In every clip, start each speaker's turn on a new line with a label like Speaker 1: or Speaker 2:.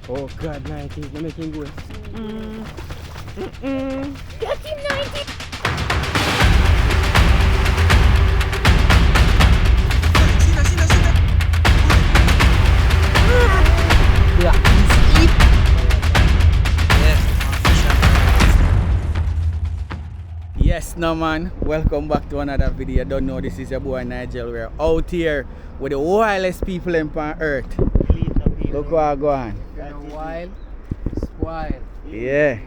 Speaker 1: Oh God, 90s, let me make him go.
Speaker 2: Get him 90!
Speaker 1: Yes, no man, welcome back to another video. Don't know, this is your boy Nigel. We're out here with the wildest people on earth. Look what I go on.
Speaker 3: Wild, spoil.
Speaker 1: Yeah.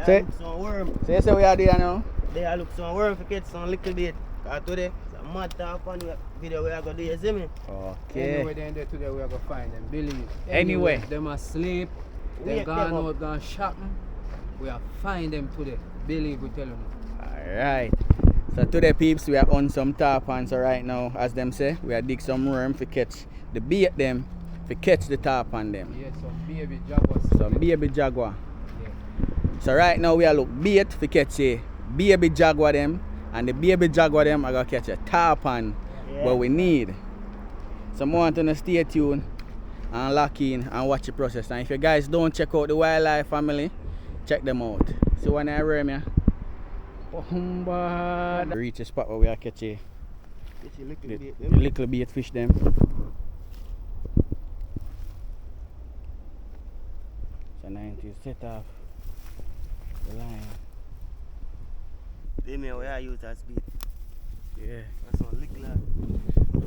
Speaker 4: They look some worm.
Speaker 1: So you say we are there now?
Speaker 4: They look some worm for get some little bit. Cause today, some mad talk on the video we are going to do, you see me?
Speaker 1: Okay.
Speaker 3: Anyway, then today we are going to find them. Believe.
Speaker 1: Anyway.
Speaker 3: Them asleep. They gone out, gone shopping. We are find them today. Believe we tell them.
Speaker 1: Alright. So today peeps, we are on some tarpon. So right now, as them say, we are dig some worm for catch the bait them, for catch the tarpon them.
Speaker 3: Yeah, some baby jaguars.
Speaker 1: Some baby jaguar.
Speaker 3: Yeah.
Speaker 1: So right now we are look bait for catch a baby jaguar them, and the baby jaguar them are gonna catch a tarpon what we need. So I want to stay tuned and lock in and watch the process. And if you guys don't check out the wildlife family, check them out. So when I worm here, reach a spot where we are catching the little bait fish them. So 90 set off the line.
Speaker 4: They may we are use as bait.
Speaker 1: Yeah.
Speaker 4: That's one little.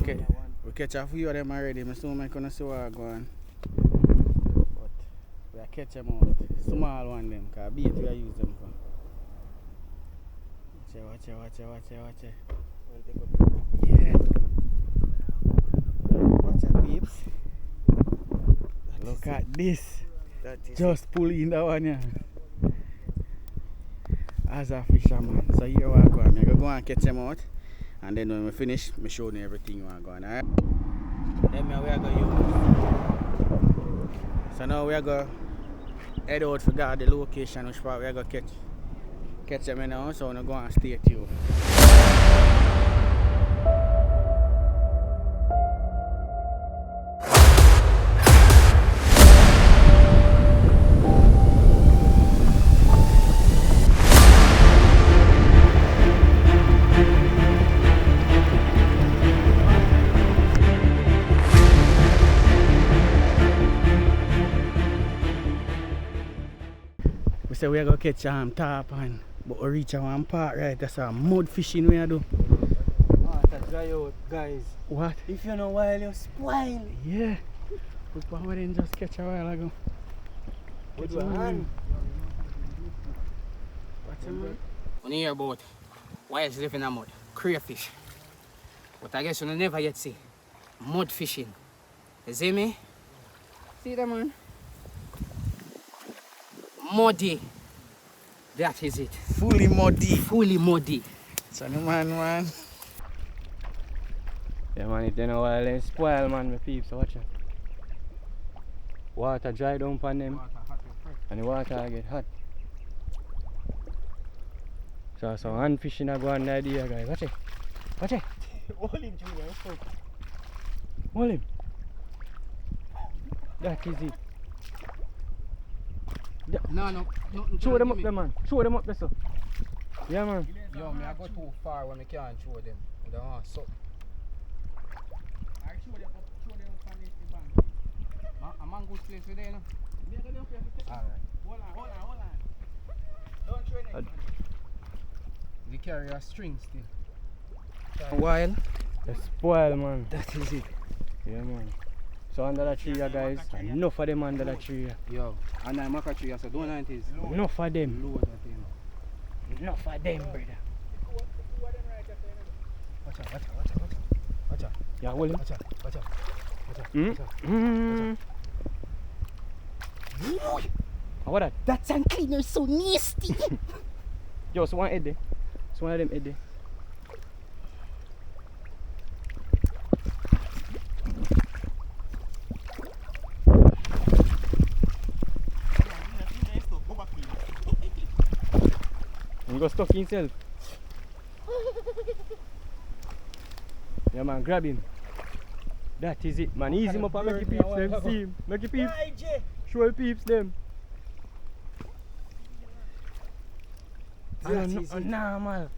Speaker 1: Okay. We catch a few of them already. I still might see what go on. But we are catch them out. Small one them, because bait we are use them for. Watch it. Yeah. Watch out, peeps. Look at this. Just pull in that one here. As a fisherman. So here we are going. I'm going to go and catch them out. And then when we finish, I show you everything you want to go on. Alright? Then we are going to use. So now we are going to head out for guard the location which part we are going to catch them in now, so I'm going to go and stay tuned. We say we are going to catch tarpon. But we reach one part, right? That's a mud fishing we do.
Speaker 4: That's dry out, guys.
Speaker 1: What?
Speaker 4: If you know why you spoil.
Speaker 1: Yeah. We probably didn't just catch a while ago.
Speaker 4: With your hand.
Speaker 1: What's it, man?
Speaker 3: When you hear about whales living in mud, crayfish. But I guess you never yet see mud fishing. You see me? See that, man? Muddy. That is it.
Speaker 1: Fully muddy.
Speaker 3: Fully muddy.
Speaker 1: So the man.
Speaker 5: Yeah man, if they know while they spoil man, my peeps, so watch it. Water dry down on them and the water get hot. So some hand fishing are going idea guys, watch it.
Speaker 4: Hold him, Junior.
Speaker 5: Hold him. That is it.
Speaker 3: No.
Speaker 5: Show them up there man, show them up there so. Yeah man.
Speaker 3: Yo, me I go too far when I can't show them. I don't want something. I show them from the bank. I'm on good place today, no? Alright. Hold on. Don't show anything. They carry a string still. While
Speaker 5: They spoil man.
Speaker 3: that is it.
Speaker 5: Yeah man. So under that tree guys, enough of them under that tree.
Speaker 3: Yo, and I'm a tree, so don't know it is.
Speaker 5: Enough of them.
Speaker 3: Load that thing.
Speaker 5: Enough of them brother.
Speaker 3: Watch out.
Speaker 5: Yeah, hold him.
Speaker 3: Watch out.
Speaker 5: What that?
Speaker 2: That sand cleaner is so nasty!
Speaker 5: Yo, so one head there. So one of them head there. He got stuck himself. Yeah man, grab him. That is it man, ease him up and make your peeps them see him. Make your peeps. Show the peeps them. I don't know, nah, man.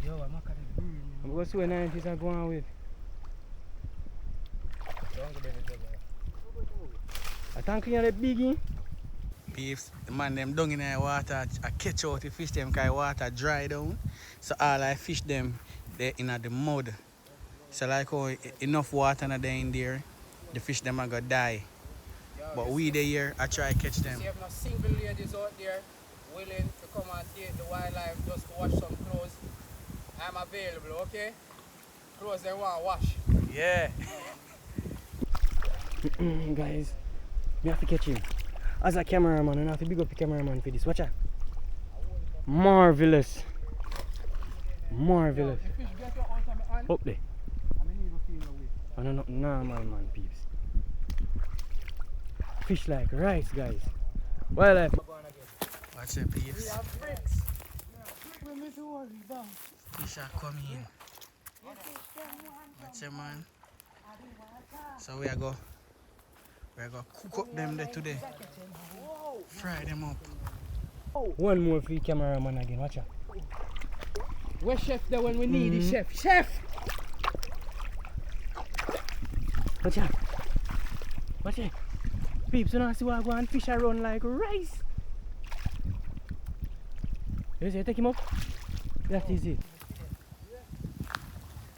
Speaker 3: Yo, I'm not gonna burn.
Speaker 5: I'm going to see what 90s are going on with. I think you're the biggie.
Speaker 1: Peeps, the man them down in the water, I catch out the fish them because the water dry down. So all I fish them, they in the mud. So like how enough water not there in there, the fish them are gonna die. But we there here, I try catch them.
Speaker 3: See if no single ladies out there willing to come and take the wildlife just to wash some clothes, I'm available, okay? Clothes they want to wash.
Speaker 1: Yeah.
Speaker 5: Guys, we have to catch him. As a cameraman, I have to big up the cameraman for this. Watch out. Marvelous. Marvelous.
Speaker 3: The fish get out of my hand,
Speaker 5: Up there.
Speaker 3: I need to feel away.
Speaker 5: I don't know, normal man, peeps. Fish like rice, guys. Wildlife.
Speaker 1: Watch it, peeps.
Speaker 3: have bricks.
Speaker 1: Fish are coming in. Watch it, man. So we are go cook up them there today. Fry them up.
Speaker 5: One more for the cameraman again, watch out.
Speaker 3: Where's chef there when we need the chef? Chef!
Speaker 5: Watch out. Watch it. Peeps, you know see what I go and fish around like rice. You see, take him up. That is it.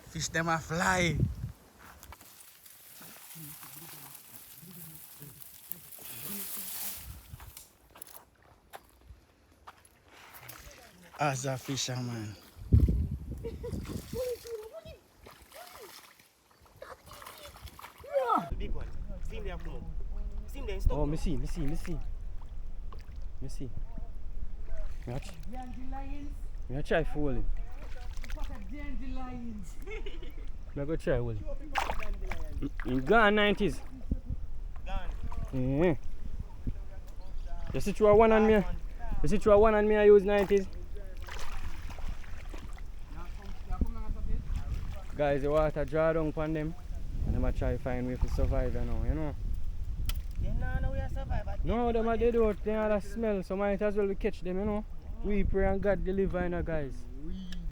Speaker 1: Fish them a fly. As a fisherman.
Speaker 4: The big one. See him there come up. See him there stop.
Speaker 5: Oh, me see. Watch. Me try to hold him. Me go try hold him. You gone 90s.
Speaker 4: Gone.
Speaker 5: Yeah. You see through one on me. You see through one on me I use 90s. Guys, the water draw down upon them. And them a try to find way to survive you know.
Speaker 4: They know we are survivors.
Speaker 5: No, them are dead out, they have a smell, so might as well we catch them, you know. We pray and God deliver, you know, guys.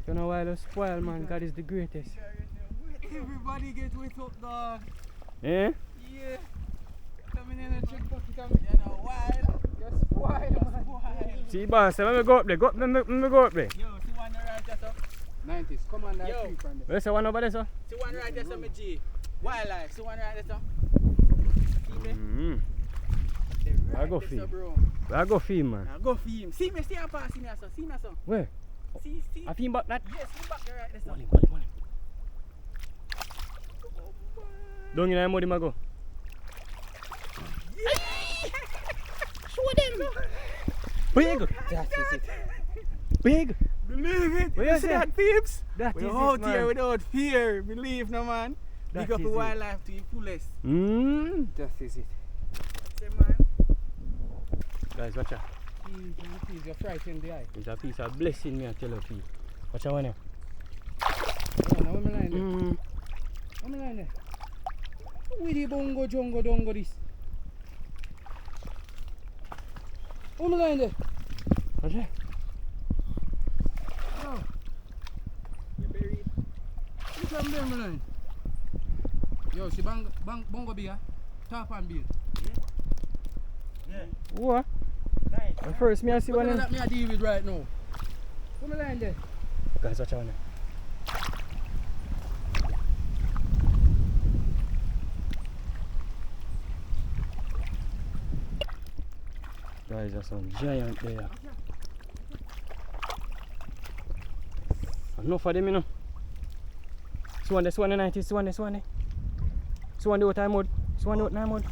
Speaker 5: You know why they spoil, man, God is the greatest.
Speaker 3: Everybody get with up, dog.
Speaker 5: Eh?
Speaker 3: Yeah. Coming in a trick bucket, you know, wild. You're spoiled, man.
Speaker 5: See, boss, let me go up there, let me go up there.
Speaker 3: Yo, see one right there, sir? 90s, come on, that tree from there.
Speaker 5: Where's the one over there, sir?
Speaker 3: See one right there, sir, my G. Wildlife, see one right there, sir? See me?
Speaker 5: I go feed. I go feed, man.
Speaker 3: I go feed him. See me, see how passing here, sir. See me, sir.
Speaker 5: Where?
Speaker 3: See.
Speaker 5: I feed back that?
Speaker 3: Yes, see back there right there, sir.
Speaker 5: Hold him. Don't you know how I go?
Speaker 2: Show them.
Speaker 5: Big! That is it. Big!
Speaker 3: Believe it.
Speaker 5: What
Speaker 3: You
Speaker 5: you
Speaker 3: see
Speaker 5: say?
Speaker 3: that, peeps?
Speaker 5: That is
Speaker 3: We're
Speaker 5: it,
Speaker 3: out
Speaker 5: man.
Speaker 3: here without fear. Believe, no, man.
Speaker 5: That
Speaker 3: Big up
Speaker 5: is
Speaker 3: the
Speaker 5: it.
Speaker 3: wildlife to your fullest.
Speaker 5: That is it.
Speaker 3: Say, man.
Speaker 5: Guys, watch out.
Speaker 3: Please, you're frightened the eye.
Speaker 5: It's a piece of blessing me, I tell you, P. Watch out, one here.
Speaker 3: Now, where am I lying there? Where am I lying there? Where the bongo, jongo, dongo, this? Where am I lying there?
Speaker 5: Watch out.
Speaker 3: Yo. You're buried. Which one there, man? Yo, she bongo beer, top and beer.
Speaker 4: Yeah.
Speaker 5: What?
Speaker 4: Nice.
Speaker 5: At first, me I see
Speaker 3: What
Speaker 5: one
Speaker 3: is
Speaker 5: here.
Speaker 3: that me I deal with right now? Where am I lying there?
Speaker 5: Guys, watch out, one here. Guys, there's some giant there. Enough of them, you know. Swan the 90, swan the. Swan the out of mud. Swan the out of mud.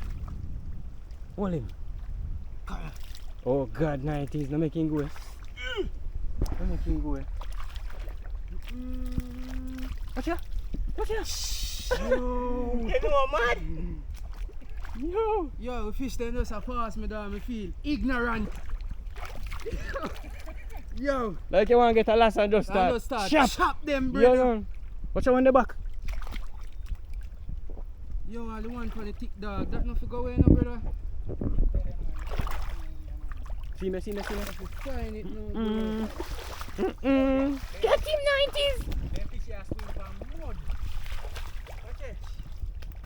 Speaker 5: Hold him. Oh God, 90s, no make him go. No make him go. Watch out.
Speaker 4: You know, man.
Speaker 3: Yo, the fish then just a pass me down, me feel ignorant. Yo,
Speaker 5: Like you want to get a lass and just
Speaker 3: I
Speaker 5: start.
Speaker 3: just start
Speaker 5: Chop.
Speaker 3: chop them,
Speaker 5: Yeah,
Speaker 3: brother.
Speaker 5: man. Watch out on the back.
Speaker 3: Yo, all the one for the thick dog, that no figure away, no, brother.
Speaker 5: See me.
Speaker 3: Find it now.
Speaker 2: Get him 90s.
Speaker 1: Them fish are swim from mud. Watch it.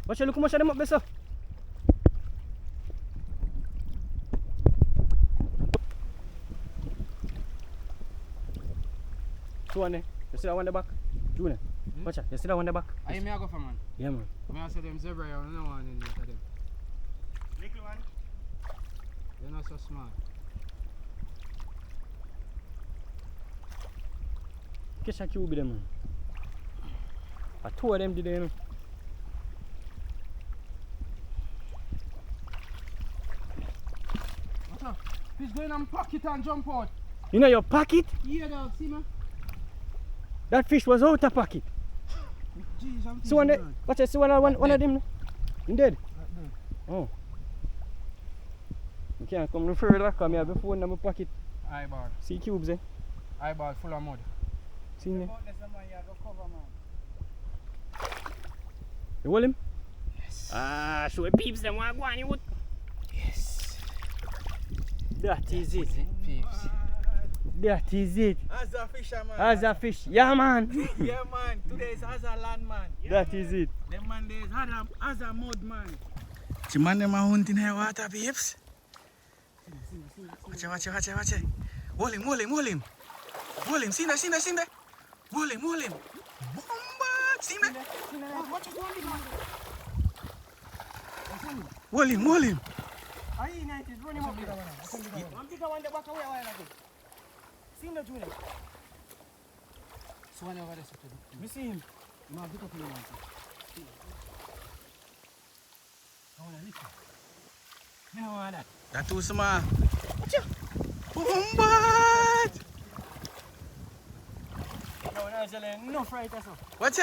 Speaker 5: Watch out, look how much of them up there, sir. So one there. You see that one in the back? Junior. Watch out. You see that one in the back?
Speaker 3: I may go for man.
Speaker 5: Yeah, man.
Speaker 3: I say them zebra, I don't want any of them.
Speaker 4: Little one.
Speaker 3: They're not so smart.
Speaker 5: Catch a cube with them, man. I two of them did, you know.
Speaker 3: What's up? Fish going on pocket and jump out.
Speaker 5: You know your pocket?
Speaker 3: Yeah, dog, see me?
Speaker 5: That fish was out of pocket.
Speaker 3: Jeez, I'm
Speaker 5: So one there, watch out, see one of them. You dead?
Speaker 3: dead.
Speaker 5: Oh. You can't come no further, come here before in my pocket.
Speaker 3: Eyeball.
Speaker 5: See cubes, eh?
Speaker 3: Eyeball full of mud.
Speaker 5: See me?
Speaker 1: There's a man you have to cover, man.
Speaker 5: You hold him?
Speaker 3: Yes.
Speaker 5: Ah, show peeps them want to go on you would.
Speaker 3: Yes.
Speaker 5: That is it.
Speaker 3: Peeps.
Speaker 5: That is it.
Speaker 1: As a fisherman.
Speaker 5: As a fish. Yeah, man.
Speaker 1: Yeah, man. Today is as a land man.
Speaker 5: That is it.
Speaker 1: Them man there is as a mud man. The man them are hunting here water, babes. Watch it. Hold him. Hold him. See that. Hold him. Bomba. See that. Hold him.
Speaker 4: Aye, 90s, run him up there. One bigger one, the back away a while ago. See him, Junior?
Speaker 3: So one over there, so
Speaker 4: We see him.
Speaker 3: you might pick up in the mountain.
Speaker 4: I want to listen. You know what that?
Speaker 1: That too small.
Speaker 4: Watch out.
Speaker 1: Bomba.
Speaker 4: No, Nigel, no fright or so.
Speaker 1: Watch it.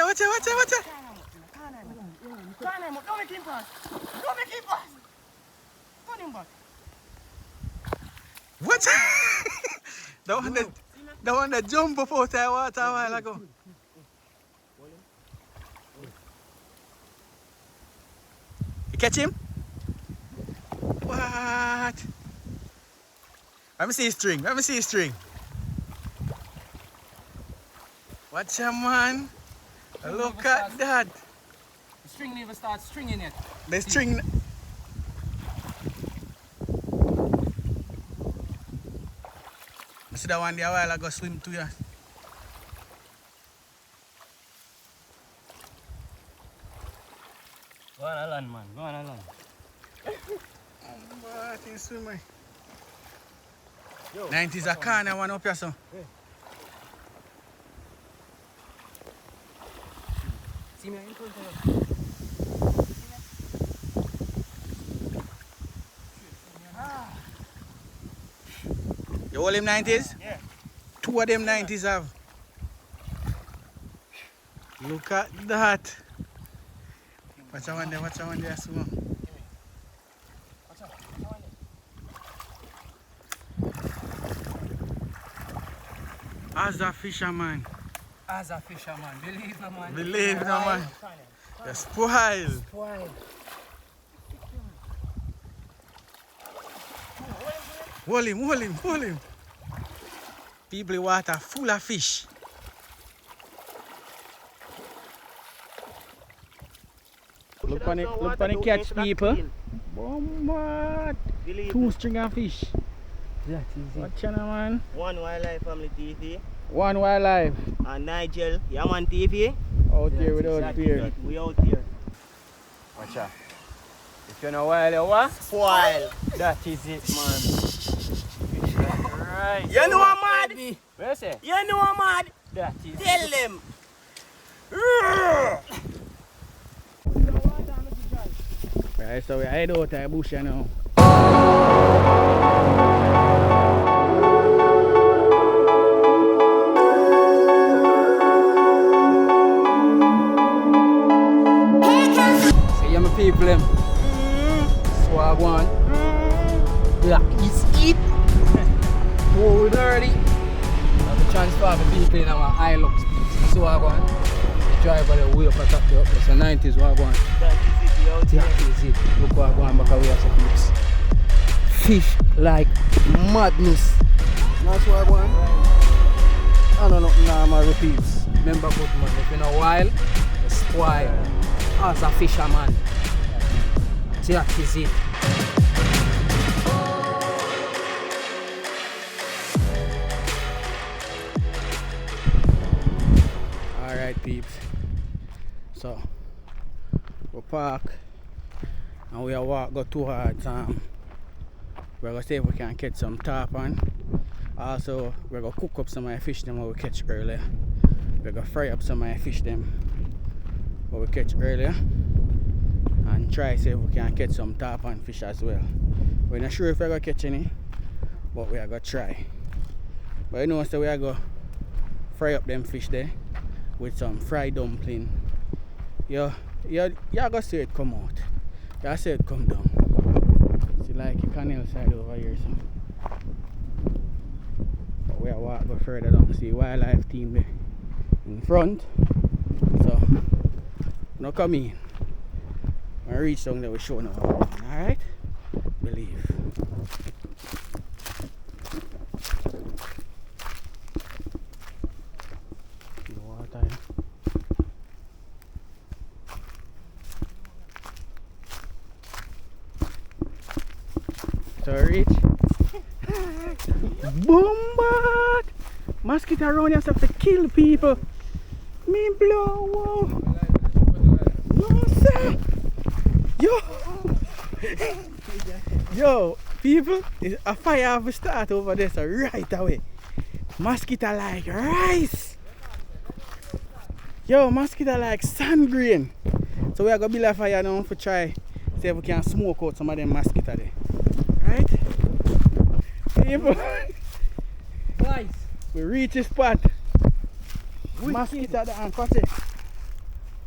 Speaker 4: Can't him up. Don't make him pass. Turn him back.
Speaker 1: What? The one that jumped up out the water a while ago. You catch him? What? Let me see his string. Watch him, man. Look at that.
Speaker 3: The string never starts stringing it.
Speaker 1: The string. I see that one there a while ago swim to you.
Speaker 5: Go on a land, man.
Speaker 1: What is swimmer? 90s a corner one up here, so.
Speaker 4: See me in front of
Speaker 1: You hold him 90s?
Speaker 4: Yeah.
Speaker 1: Two of them 90s have. Look at that. Watch out one there, swim. As a fisherman.
Speaker 3: Believe no man.
Speaker 1: Believe no man. You're spoiled.
Speaker 3: Why?
Speaker 1: Hold him. People water full of fish. Look on it catch people. Bombard. Two string of fish.
Speaker 5: That is it.
Speaker 1: Watch out, man.
Speaker 4: One Wildlife Family TV.
Speaker 1: One wildlife.
Speaker 4: And Nigel, Yaman TV.
Speaker 1: Out here without fear.
Speaker 4: We out here.
Speaker 5: Watch out. If you know why, what?
Speaker 4: Spoil.
Speaker 5: That is it, man. Right.
Speaker 4: You know I'm mad.
Speaker 5: Where you say?
Speaker 4: You know I'm mad.
Speaker 5: That is
Speaker 4: Tell
Speaker 5: it.
Speaker 4: them.
Speaker 1: Right, so we head out of the bush now.
Speaker 3: See my people them. Swag one. Black is it. Oh, dirty. Have to transfer the people in our Hilux. Swag one. The driver the way up at top there. It's a 90s swag one.
Speaker 4: That is it. We out
Speaker 3: That
Speaker 4: here.
Speaker 3: is it. Look what going back away as a peeps. fish like madness. That's why I want. I don't know, nah, my repeats. Remember good man, if in a while, you spoil as a fisherman. That is it.
Speaker 1: Alright peeps. So we park and we walk go towards we're gonna see if we can catch some tarpon. Also we're gonna cook up some of the fish them we catch earlier. We're gonna fry up some of the fish them what we catch earlier and try see if we can catch some tarpon fish as well. We're not sure if we're gonna catch any, but we are gonna try. But you know, so we are gonna fry up them fish there with some fried dumpling. You're gonna see it come out. You see it come down. See like a canal side over here, so. But we are walk go further down. See wildlife team there in front. So now come in. When I reach down there we show now. Alright? Believe. The water. So reach. Bombard! Mosquito around here have to kill people. Me blow, wow. No sir. Yo. Yo, people, a fire have to start over there so right away. Mosquito like rice. Yo, mosquito like sand grain. So we are gonna build a fire now for try see if we can smoke out some of them mosquito there. Right? People.
Speaker 3: Guys,
Speaker 1: We reach the spot. Mosquito and cut it.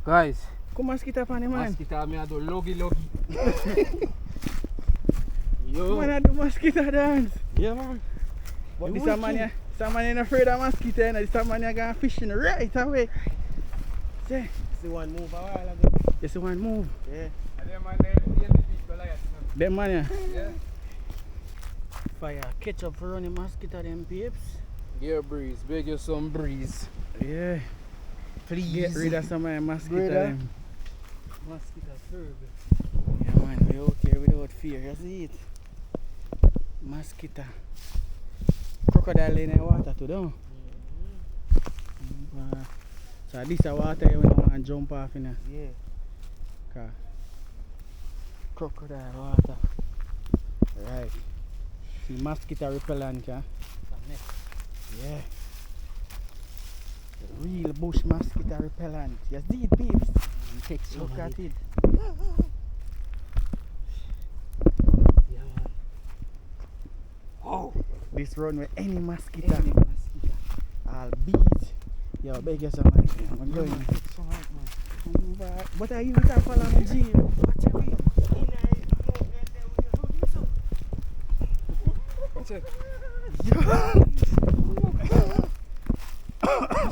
Speaker 3: guys,
Speaker 1: Come mosquito upon the man.
Speaker 3: mosquito me a do logi. Yo.
Speaker 1: Man, I do mosquito dance.
Speaker 3: Yeah man.
Speaker 1: But this a man, ain't afraid of mosquito, and this a man going fishing right away. See?
Speaker 4: See one move a while ago.
Speaker 1: You see one move?
Speaker 4: Yeah.
Speaker 3: And them man they beat Goliath.
Speaker 1: Them man, yeah.
Speaker 3: Yeah.
Speaker 1: Fire, catch up for running mosquito, them peeps.
Speaker 3: Yeah, breeze. Beg you some breeze.
Speaker 1: Yeah.
Speaker 3: Please.
Speaker 1: Get rid of some of the mosquito,
Speaker 3: Brother.
Speaker 1: them.
Speaker 3: Mosquito serve.
Speaker 1: Yeah, man, we out here without fear. You see it? Mosquito. Crocodile in the water too, don't So this is water you don't want to jump off in.
Speaker 4: Yeah.
Speaker 1: Car. Crocodile water. Right. See mosquito repellent, yeah? Yeah. The real bush mosquito repellent. You see it, peeps? Look at it.
Speaker 3: Yeah man. Oh.
Speaker 1: This run with any mosquito. All bees. Yo, beg you some money. I'm going. But I use that for my gym. Watch your way.
Speaker 3: Check.
Speaker 1: Yo.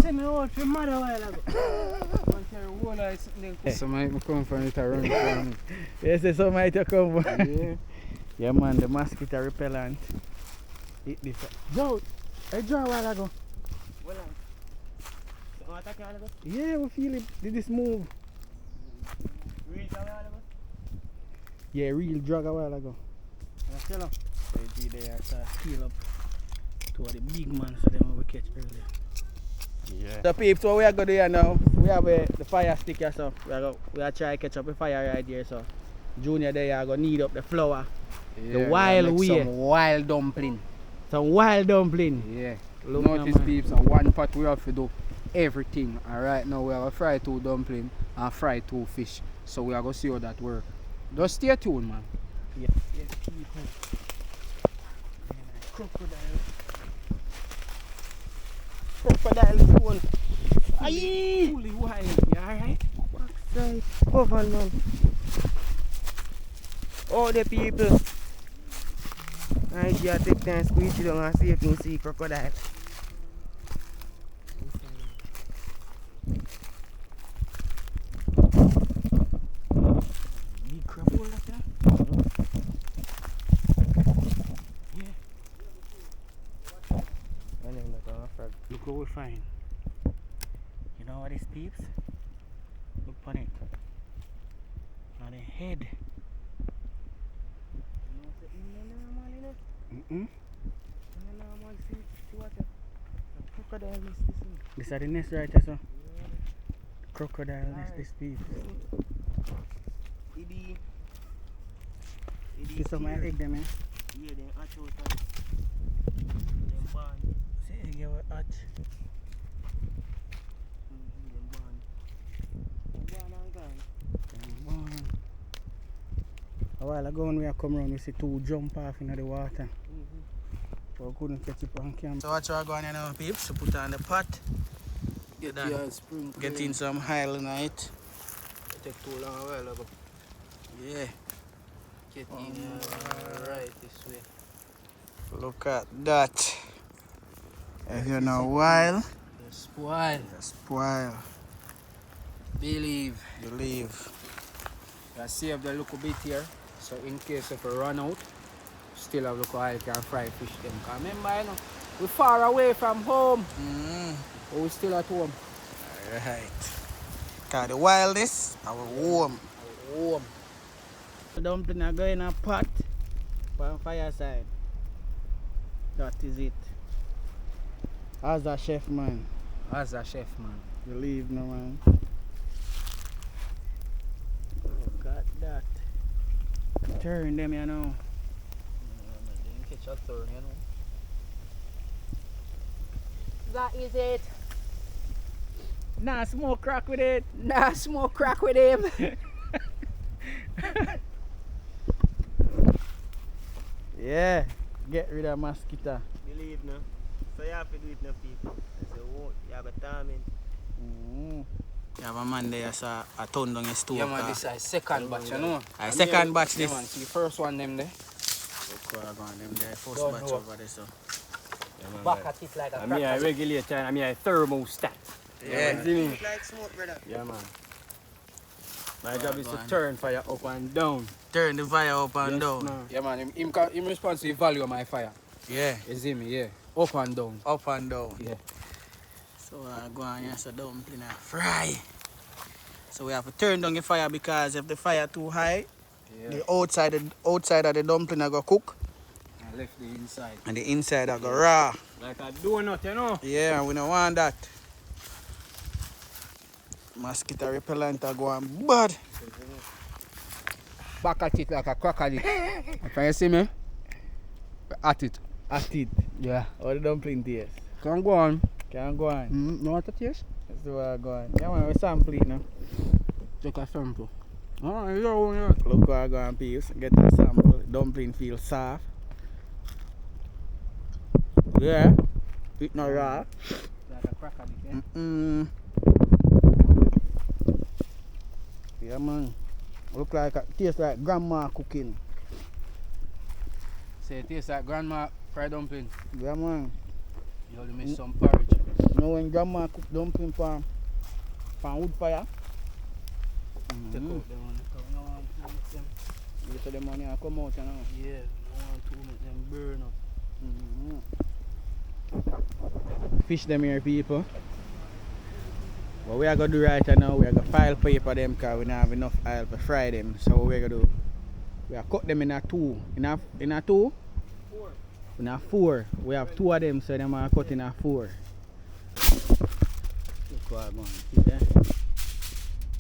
Speaker 4: Send me out for mother a while ago.
Speaker 3: Somebody come from it around.
Speaker 1: Yes, somebody to come.
Speaker 3: Yeah.
Speaker 1: Yeah, man, the mosquito repellent. Hit this. Yo, I draw a while ago.
Speaker 4: Well, so attack a while ago.
Speaker 1: Yeah, we feel it. Did this move?
Speaker 4: Reach a while ago.
Speaker 1: Yeah, real drag a while ago.
Speaker 4: Tell them.
Speaker 1: They did there, so scale up to the big man, so them we catch earlier.
Speaker 3: Yeah.
Speaker 1: So peeps, what we are going to do here now, we have the fire stick here, so we are trying to catch up the fire right here, so Junior there are going to knead up the flour, the wild way.
Speaker 3: Some wild dumpling.
Speaker 1: Some wild dumpling.
Speaker 3: Yeah.
Speaker 1: Look
Speaker 3: Notice
Speaker 1: now, man.
Speaker 3: peeps, on one pot we have to do everything. And right now we have a fry 2 dumpling and fry 2 fish. So we are going to see how that work. Just stay tuned, man.
Speaker 1: Yes, people. Crocodile. Crocodile is one. Aye! Fully wild, you alright?
Speaker 4: Backside. Over, man. All the people. Right here, take time, squeeze it down and see if you can see crocodile.
Speaker 1: Big crab hole that there. fine. You know what is, peeps? Look on it. On the head. Mm-mm. This is the nest right here, so. Crocodile nest, this peeps. See some of my egg them, eh?
Speaker 4: Yeah, they hatch out and them born.
Speaker 1: See egg you hatch.
Speaker 4: Them born. Them born and gone.
Speaker 1: Born. A while ago when we come around, we see two jump off into the water. But we couldn't catch it on camera. So what's going on now, peeps? We put on the pot. Get in some oil in it.
Speaker 3: It take too long a while ago.
Speaker 1: Yeah.
Speaker 3: Get in right this way.
Speaker 1: Look at that. If you know while,
Speaker 3: You spoil.
Speaker 1: spoil.
Speaker 3: Believe.
Speaker 1: Believe.
Speaker 3: I save the little bit here. So in case if we run out, still have local oil can fry fish them. Cause remember, you know, we're far away from home. But we're still at home.
Speaker 1: Alright. Cause the wildness, our home.
Speaker 3: Home.
Speaker 1: The dumpling are going in a pot on fireside. That is it. As a chef, man.
Speaker 3: As a chef, man.
Speaker 1: Believe no, man. Look at that. Turn them, you know.
Speaker 3: Didn't catch a turn, you know.
Speaker 2: That is it.
Speaker 1: Nah, smoke crack with it.
Speaker 2: Nah, smoke crack with him.
Speaker 1: Yeah, get rid of mosquito.
Speaker 4: Believe no. So you have to do it no people. So you have a timing.
Speaker 1: You have a man there, so a ton down your stove.
Speaker 3: Yeah, man, this is second batch, you know.
Speaker 1: A second batch
Speaker 3: Yeah,
Speaker 1: this.
Speaker 3: man, see first one them there.
Speaker 1: Look where I gone them there. First
Speaker 3: Don't
Speaker 1: batch
Speaker 3: know.
Speaker 1: over there, so.
Speaker 2: Back at it like a
Speaker 5: I'm here a regulator and I'm here a thermostat.
Speaker 1: Yeah.
Speaker 5: See me?
Speaker 4: It's like smoke, brother.
Speaker 5: Yeah, man. My job is to turn fire up and down.
Speaker 1: Turn the fire up and
Speaker 5: Yes,
Speaker 1: down.
Speaker 5: man.
Speaker 3: Yeah, man, him responds to the value of my fire.
Speaker 1: Yeah.
Speaker 3: You see me, yeah. Up and down.
Speaker 1: Up and down.
Speaker 3: Yeah.
Speaker 1: So I go on here, so dumpling and fry. So we have to turn down the fire because if the fire too high,
Speaker 3: Yeah.
Speaker 1: the outside of the dumpling I go cook
Speaker 3: I left the inside.
Speaker 1: and the inside I go raw.
Speaker 5: Like a donut, you know.
Speaker 1: Yeah, and we don't want that. Mosquito repellent I go on bad.
Speaker 3: Back at it like a crocodile. Can you see me? At it.
Speaker 1: At it.
Speaker 3: Yeah.
Speaker 1: How the dumpling taste?
Speaker 3: Can go on.
Speaker 1: Can go on.
Speaker 3: No what it taste?
Speaker 1: That's the way I go on. Yeah man, we sample it now.
Speaker 3: Take a sample. Oh, yeah.
Speaker 1: Look where I go on peas. Get a sample. Dumpling feel soft. Yeah. It not raw.
Speaker 3: Like a crocodile, yeah?
Speaker 1: Mm-mm. Yeah man. Look like taste like grandma cooking.
Speaker 3: Say it tastes like grandma fried dumpling.
Speaker 1: Yeah man.
Speaker 3: You only miss some porridge.
Speaker 1: You know when grandma cook dumpling from wood fire?
Speaker 3: Take out them one. No one to make them.
Speaker 1: You see the money I come out you know.
Speaker 3: Yeah, no one to make them burn up.
Speaker 1: Fish them here people. What we are going to do right now, we are going to file paper them because we don't have enough oil to fry them. So what we are going to do, we are cut them in a two. In a two?
Speaker 3: 4.
Speaker 1: In a 4. We have 2 of them, so them are cut in a 4. Look what I'm going to see there.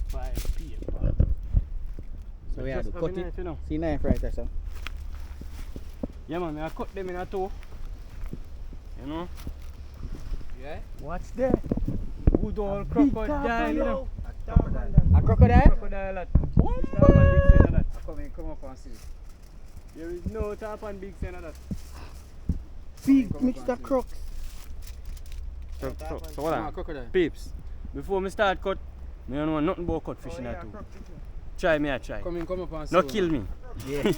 Speaker 1: File paper. So we have to
Speaker 5: Just
Speaker 1: cut
Speaker 5: have a
Speaker 1: it.
Speaker 5: knife, you know.
Speaker 1: See knife right there, sir.
Speaker 5: Yeah, man, I cut them in a two. You know?
Speaker 3: Yeah?
Speaker 1: What's that?
Speaker 5: Good old crocodile, you know.
Speaker 1: A crocodile?
Speaker 5: Crocodile that. Stop and big saying of that.
Speaker 3: Come up and see.
Speaker 5: There is no top and big saying of that.
Speaker 1: Big
Speaker 3: Come up
Speaker 1: Mr.
Speaker 3: and see.
Speaker 1: Crocs.
Speaker 5: So hold
Speaker 3: Come
Speaker 5: on.
Speaker 3: on, crocodile.
Speaker 5: Peeps, before me start cut, me don't know nothing about cut fish in that too. Try me, I try.
Speaker 3: Come up and see.
Speaker 5: No kill me.
Speaker 1: Yeah.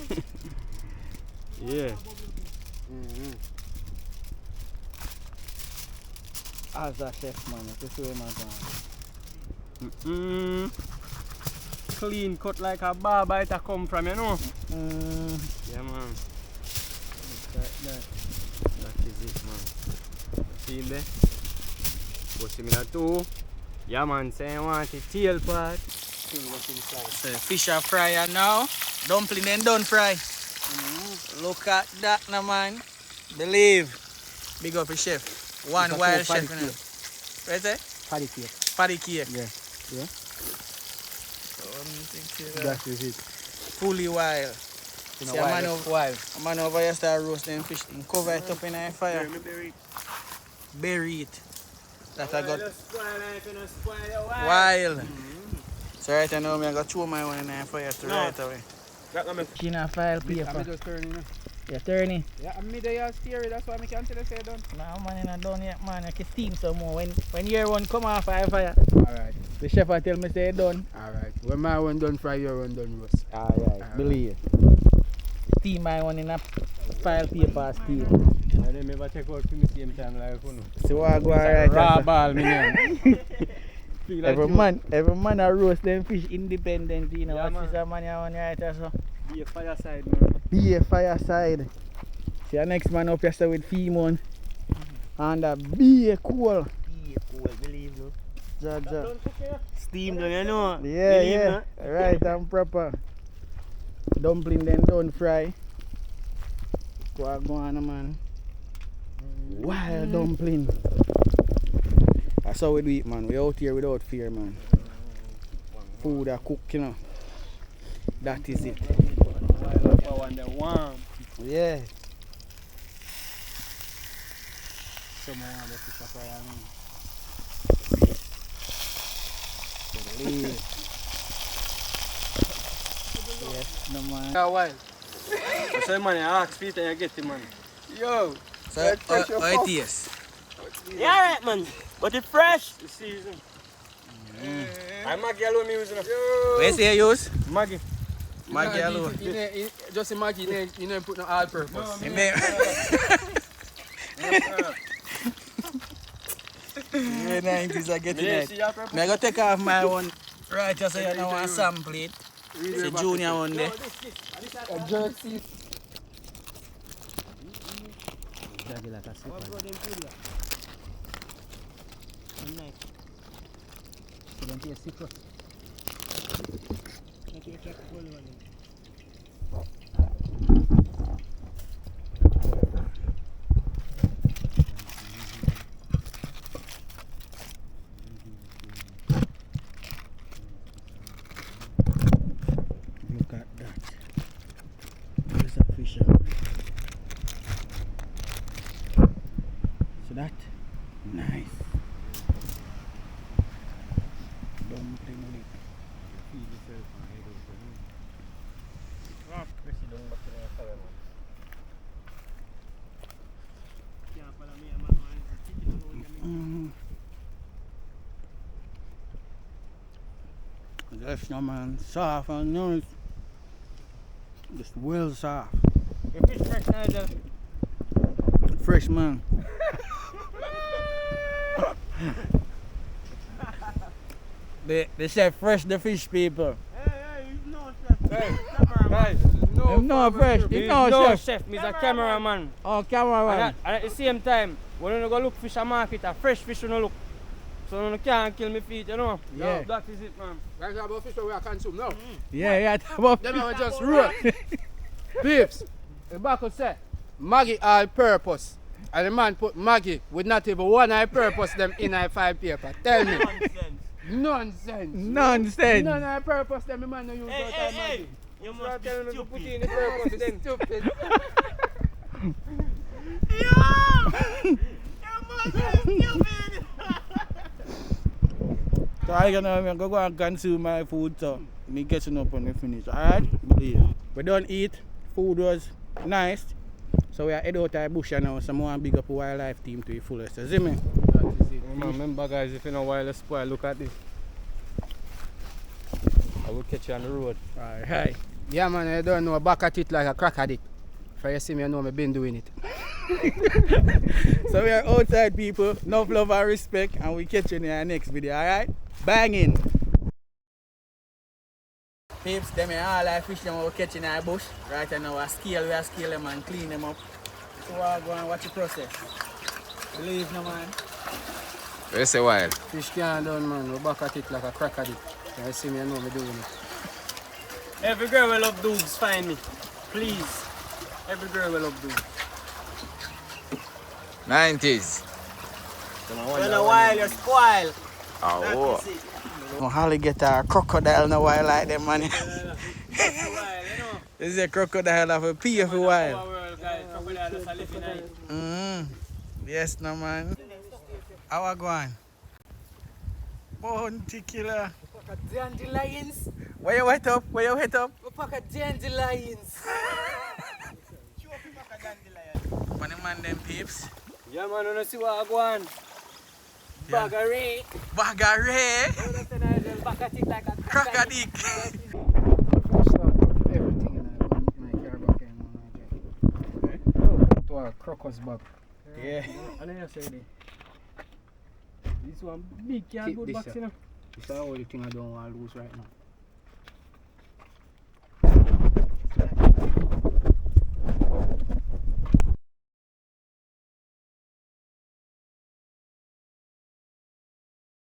Speaker 5: Yeah.
Speaker 1: As a chef, man. This is where I'm going.
Speaker 5: Clean cut like a barber it a come from, you know. Yeah, man.
Speaker 1: Like that.
Speaker 5: That is it, man. See him there? What's in that too? Yeah man, say you want the tail part. Still what's inside.
Speaker 1: So fish are fryer now. Dumpling then done fry. Look at that now man. Believe. Big up the chef. One
Speaker 3: It's a
Speaker 1: wild
Speaker 3: full
Speaker 1: chef.
Speaker 3: paddy
Speaker 1: You know. Where's that?
Speaker 3: Paddy cake.
Speaker 1: Paddy cake.
Speaker 3: Yeah. Yeah.
Speaker 1: That
Speaker 3: is it.
Speaker 1: fully wild. See, a man over here start roasting fish and cover it up in a fire. Bury it. That I got wild. So right now I got two my one in the fire to right away. China file
Speaker 3: I'm
Speaker 1: paper.
Speaker 3: just turning.
Speaker 1: You're turning.
Speaker 3: Yeah, I'm mid there steer. That's why I can't tell you say done.
Speaker 1: Nah man, you're not done yet man. I can steam some more. When your one come off fire.
Speaker 3: Alright.
Speaker 1: The chef will tell me say done.
Speaker 3: Alright. When my one done fry, your one done roast.
Speaker 1: Alright, believe. Steam my one in a file paper steam.
Speaker 5: I don't ever take out for me same time like you know.
Speaker 1: So I go right
Speaker 5: Raw
Speaker 1: after.
Speaker 5: ball me name.
Speaker 1: Every man a roast them fish independently, you know.
Speaker 5: Yeah,
Speaker 1: What's this man you want right so?
Speaker 5: Be a fireside man.
Speaker 1: Be a fireside. See the next man up here with Femon. And be a cool.
Speaker 2: Believe no.
Speaker 1: Ja.
Speaker 2: Steam done, you know.
Speaker 1: Yeah,
Speaker 2: Believe
Speaker 1: yeah. Right and proper. Dumpling then don't fry. Go on man. Wild dumpling. That's how we do it man. We out here without fear man. Food are cooked, you know. That is it. Yeah.
Speaker 3: Someone want to fish up around me.
Speaker 1: Yes, no man.
Speaker 3: Yeah, wild.
Speaker 5: That's why man, you ask Peter and you get him man.
Speaker 3: Yo.
Speaker 1: So, it is.
Speaker 2: Yeah, right, man. But it's fresh.
Speaker 5: The season. I'm Maggie alone me using
Speaker 1: Where say you use?
Speaker 5: Maggie.
Speaker 1: Maggie alone.
Speaker 3: Just imagine you know put no all purpose.
Speaker 1: Yeah, 90s are getting it. I go take off my one right just so you know want sample it. It's a junior one there.
Speaker 3: A jersey.
Speaker 1: Look at that. There's a fisherman. So that nice. Dumpling with it.
Speaker 5: Feed yourself and head out there.
Speaker 1: That's no man, soft and nice. Just well soft.
Speaker 5: The fish fresh Nigel.
Speaker 1: Fresh man. they say fresh the fish people.
Speaker 5: Guys,
Speaker 1: No fresh.
Speaker 5: he's
Speaker 1: No
Speaker 5: no
Speaker 1: chef.
Speaker 5: chef, he's a cameraman.
Speaker 1: Oh, cameraman.
Speaker 5: And at the same time, when you go look fish at market, a fresh fish you no look. So you can't kill me feet, you know?
Speaker 1: Yeah.
Speaker 5: That is it, man.
Speaker 3: That's about fish that we are consume now.
Speaker 1: Yeah. About
Speaker 3: Then I just roll. Peeps, the back will say, Maggie all purpose. And the man put Maggie with not even one eye purpose them in a 5 paper. Tell me. Nonsense.
Speaker 1: nonsense.
Speaker 3: None eye purpose them, the man no use that time Maggie.
Speaker 2: You
Speaker 5: So I
Speaker 2: must be
Speaker 5: tell him to put in
Speaker 2: stupid.
Speaker 5: the purpose then.
Speaker 3: Stupid.
Speaker 1: So I gonna go and consume my food so me catching up when we finish. Alright? Believe. We don't eat. Food was nice. So we are head out of the bush now. So I want to big up the wildlife team to the fullest. You see me?
Speaker 3: That is it.
Speaker 5: Remember guys, if you know why let's spoil, look at this. I will catch you on the road.
Speaker 1: Alright.
Speaker 3: Yeah man, I don't know back at it like a crack addict. For you see me, I know I've been doing it.
Speaker 1: So we are outside people. Enough love and respect. And we catch you in our next video. Alright? Banging. Peeps, them are all like fish them we catch in our bush. Right now we scale them and clean them up. So we'll go and watch the process. Believe no man. You say wild?
Speaker 3: Fish can't done, man. We back at it like a crack at it. You see me, I know me doing it.
Speaker 2: Every girl will love dudes, find me. Please. Every girl will love dudes.
Speaker 1: 90s.
Speaker 2: When a while, you spoil.
Speaker 1: Oh. No Holly get a crocodile in a while like them, man. This is a crocodile of a pee of a while. Yes, no, man. How I going? Bounty killer.
Speaker 3: Dandelions.
Speaker 1: Where you wet up? Where you wet up?
Speaker 3: We pack a dandelions.
Speaker 1: When the man them peeps.
Speaker 3: Yeah, man, wanna see what I go on?
Speaker 1: Yeah.
Speaker 3: Baggery.
Speaker 1: Bagare.
Speaker 3: Back at it like a
Speaker 1: Crocodic.
Speaker 3: Everything in my car back in my to a crocus bag.
Speaker 1: Yeah.
Speaker 5: And then you say this one big can good box, you know.
Speaker 3: This is the only thing I don't want to lose right now.